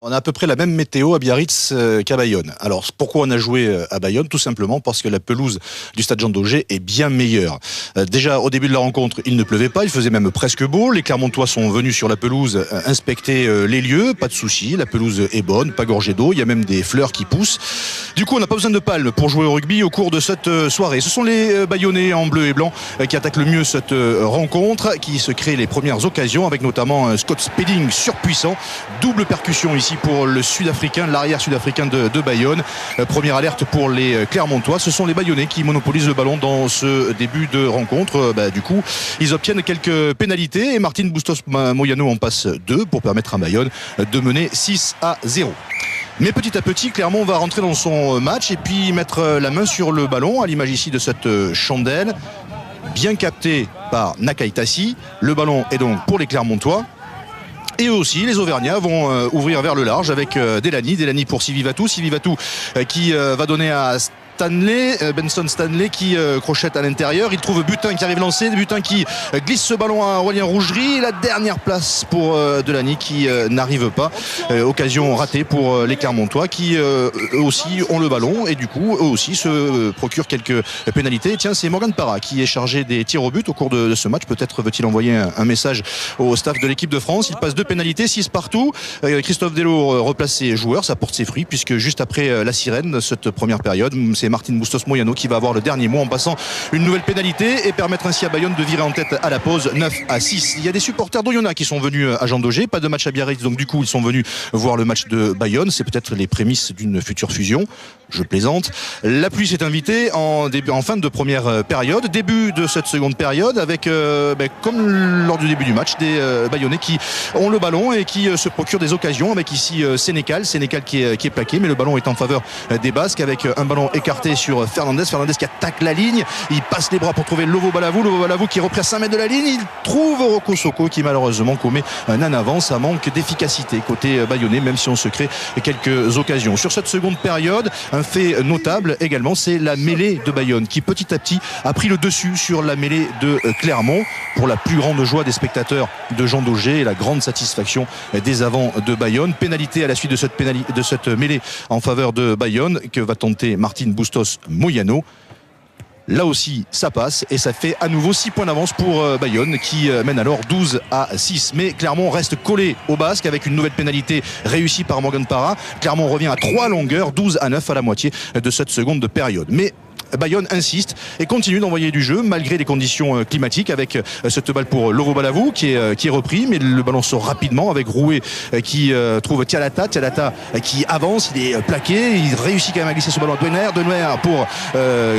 On a à peu près la même météo à Biarritz qu'à Bayonne. Alors pourquoi on a joué à Bayonne? Tout simplement parce que la pelouse du stade Jean Daugé est bien meilleure. Déjà au début de la rencontre, il ne pleuvait pas, il faisait même presque beau. Les Clermontois sont venus sur la pelouse inspecter les lieux, pas de souci, la pelouse est bonne, pas gorgée d'eau, il y a même des fleurs qui poussent. Du coup on n'a pas besoin de palmes pour jouer au rugby au cours de cette soirée. Ce sont les Bayonnais en bleu et blanc qui attaquent le mieux cette rencontre, qui se créent les premières occasions avec notamment un Scott Spedding surpuissant. Double percussion ici pour le Sud-Africain, l'arrière sud-africain de Bayonne. Première alerte pour les Clermontois. Ce sont les Bayonnais qui monopolisent le ballon dans ce début de rencontre. Du coup, ils obtiennent quelques pénalités et Martin Bustos-Moyano en passe 2 pour permettre à Bayonne de mener 6-0. Mais petit à petit, Clermont va rentrer dans son match et puis mettre la main sur le ballon, à l'image ici de cette chandelle, bien captée par Nakaitasi. Le ballon est donc pour les Clermontois. Et eux aussi, les Auvergnats vont ouvrir vers le large avec Delany pour Sivivatou qui va donner à Benson Stanley qui crochette à l'intérieur. Il trouve Butin qui arrive lancé, Butin qui glisse ce ballon à Aurélien Rougerie. La dernière place pour Delany qui n'arrive pas. Occasion ratée pour les Clermontois qui eux aussi ont le ballon et du coup eux aussi se procurent quelques pénalités. Tiens, c'est Morgan Parra qui est chargé des tirs au but au cours de ce match. Peut-être veut-il envoyer un message au staff de l'équipe de France. Il passe 2 pénalités, 6 partout. Christophe Dello replace ses joueurs, ça porte ses fruits puisque juste après la sirène de cette première période, c'est Martin Bustos-Moyano qui va avoir le dernier mot en passant une nouvelle pénalité et permettre ainsi à Bayonne de virer en tête à la pause 9-6. Il y a des supporters d'Oyonnax qui sont venus à Jean Daugé, pas de match à Biarritz, donc du coup ils sont venus voir le match de Bayonne. C'est peut-être les prémices d'une future fusion, je plaisante. La pluie s'est invitée en fin de première période, début de cette seconde période avec comme lors du début du match des Bayonnais qui ont le ballon et qui se procurent des occasions avec ici Sénécal qui est plaqué, mais le ballon est en faveur des Basques avec un ballon écarté sur Fernandez qui attaque la ligne, il passe les bras pour trouver Lovo Balavou qui est repris à 5 mètres de la ligne, il trouve Rocco Soko qui malheureusement commet un en avant. Ça manque d'efficacité côté bayonnais, même si on se crée quelques occasions. Sur cette seconde période, un fait notable également, c'est la mêlée de Bayonne qui petit à petit a pris le dessus sur la mêlée de Clermont, pour la plus grande joie des spectateurs de Jean Daugé et la grande satisfaction des avants de Bayonne. Pénalité à la suite de cette mêlée en faveur de Bayonne que va tenter Martin Bustos-Moyano. Là aussi ça passe et ça fait à nouveau 6 points d'avance pour Bayonne qui mène alors 12-6. Mais Clermont reste collé au Basque avec une nouvelle pénalité réussie par Morgan Parra. Clermont revient à 3 longueurs, 12-9 à la moitié de cette seconde période. Mais Bayonne insiste et continue d'envoyer du jeu malgré les conditions climatiques avec cette balle pour Lovo Balavou qui est repris, mais le ballon sort rapidement avec Rouet qui trouve Tialata qui avance, il est plaqué, il réussit quand même à glisser ce ballon à Denouer pour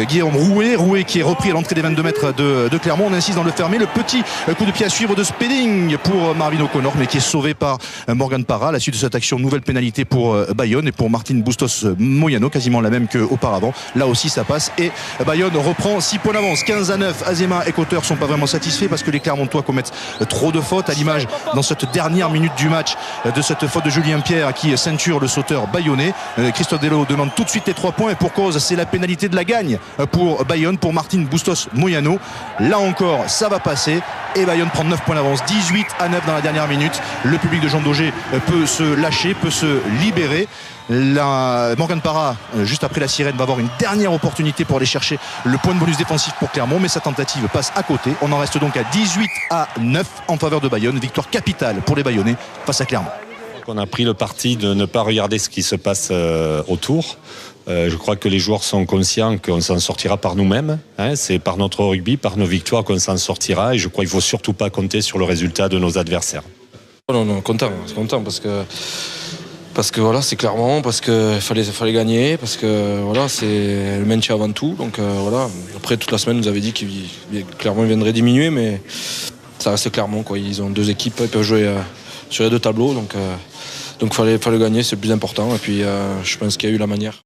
Guillaume Rouet qui est repris à l'entrée des 22 mètres de Clermont. On insiste dans le fermé, le petit coup de pied à suivre de Spedding pour Marvin O'Connor, mais qui est sauvé par Morgan Parra à la suite de cette action. Nouvelle pénalité pour Bayonne et pour Martin Bustos-Moyano, quasiment la même qu'auparavant. Là aussi ça passe et Bayonne reprend 6 points d'avance, 15-9. Azema et Cotter sont pas vraiment satisfaits parce que les Clermontois commettent trop de fautes, à l'image dans cette dernière minute du match de cette faute de Julien Pierre qui ceinture le sauteur bayonnais. Christophe Dello demande tout de suite les 3 points et pour cause, c'est la pénalité de la gagne pour Bayonne, pour Martin Bustos-Moyano. Là encore ça va passer et Bayonne prend 9 points d'avance, 18-9 dans la dernière minute. Le public de Jean Daugé peut se lâcher, peut se libérer. Morgan Parra, juste après la sirène, va avoir une dernière opportunité pour aller chercher le point de bonus défensif pour Clermont, mais sa tentative passe à côté. On en reste donc à 18-9 en faveur de Bayonne. Victoire capitale pour les Bayonnais face à Clermont. On a pris le parti de ne pas regarder ce qui se passe autour. Je crois que les joueurs sont conscients qu'on s'en sortira par nous-mêmes. C'est par notre rugby, par nos victoires qu'on s'en sortira. Et je crois qu'il ne faut surtout pas compter sur le résultat de nos adversaires. Non, content parce que voilà, c'est Clermont, parce qu'il fallait gagner, parce que voilà, c'est le maintien avant tout. Donc voilà. Après, toute la semaine, nous avait dit que Clermont viendrait diminuer, mais ça reste Clermont, quoi. Ils ont 2 équipes, ils peuvent jouer sur les 2 tableaux, donc fallait gagner, c'est le plus important. Et puis je pense qu'il y a eu la manière.